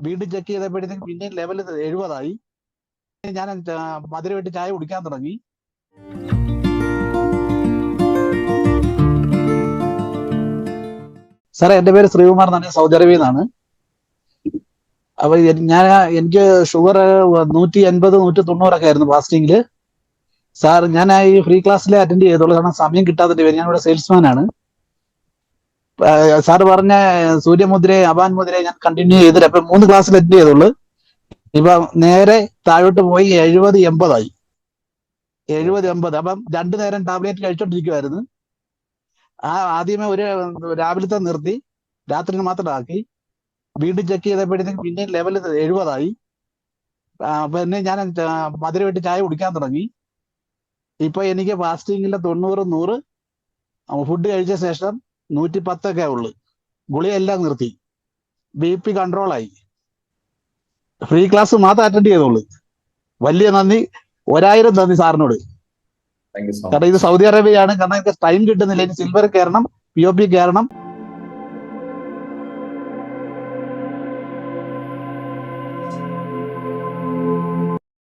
വീണ്ടും ചെക്ക് ചെയ്തപ്പോഴത്തേക്ക് പിന്നെയും ലെവൽ 70 ഞാൻ മധുരമായിട്ട് ചായ കുടിക്കാൻ തുടങ്ങി. സാറേ, എന്റെ പേര് ശ്രീകുമാർ എന്നാണ്, സൗദി അറേബ്യയിൽ നിന്നാണ്. അപ്പൊ എനിക്ക് ഷുഗർ 180 190 ആയിരുന്നു ഫാസ്റ്റിംഗില്. സാർ, ഞാൻ ഈ ഫ്രീ ക്ലാസ്സിലെ അറ്റൻഡ് ചെയ്തോളൂ, കാരണം സമയം കിട്ടാത്തതിന്റെ പേര്. ഞാൻ ഇവിടെ സെയിൽസ്മാൻ ആണ്. സാറ് പറഞ്ഞ സൂര്യമുദ്രയെ അപാൻ മുദ്രയെ ഞാൻ കണ്ടിന്യൂ ചെയ്തിട്ട് അപ്പൊ 3 ക്ലാസ്സിൽ അറ്റൻഡ് ചെയ്തോളൂ. ഇപ്പൊ നേരെ താഴോട്ട് പോയി 70 80 അപ്പം 2 നേരം ടാബ്ലറ്റ് കഴിച്ചോണ്ടിരിക്കുവായിരുന്നു. ആദ്യമേ രാവിലത്തെ നിർത്തി, രാത്രി മാത്രം ആക്കി. വീണ്ടും ചെക്ക് ചെയ്തപ്പോഴത്തേക്ക് പിന്നെയും ലെവൽ 70 പിന്നെ ഞാൻ മധുരമായിട്ട് ചായ കുടിക്കാൻ തുടങ്ങി. ഇപ്പൊ എനിക്ക് ഫാസ്റ്റിംഗിലെ 90 100, ഫുഡ് കഴിച്ച ശേഷം 110 ഉള്ളു. ഗുളിയെല്ലാം നിർത്തി, BP കൺട്രോളായി. ഫ്രീ ക്ലാസ് മാത്രം അറ്റൻഡ് ചെയ്തോളൂ. വലിയ നന്ദി, 1000 നന്ദി സാറിനോട്. കാരണം ഇത് സൗദി അറേബ്യയാണ്. കാരണം എനിക്ക് ടൈം കിട്ടുന്നില്ല. ഇനി സിൽവർ കയറണം, POP കയറണം.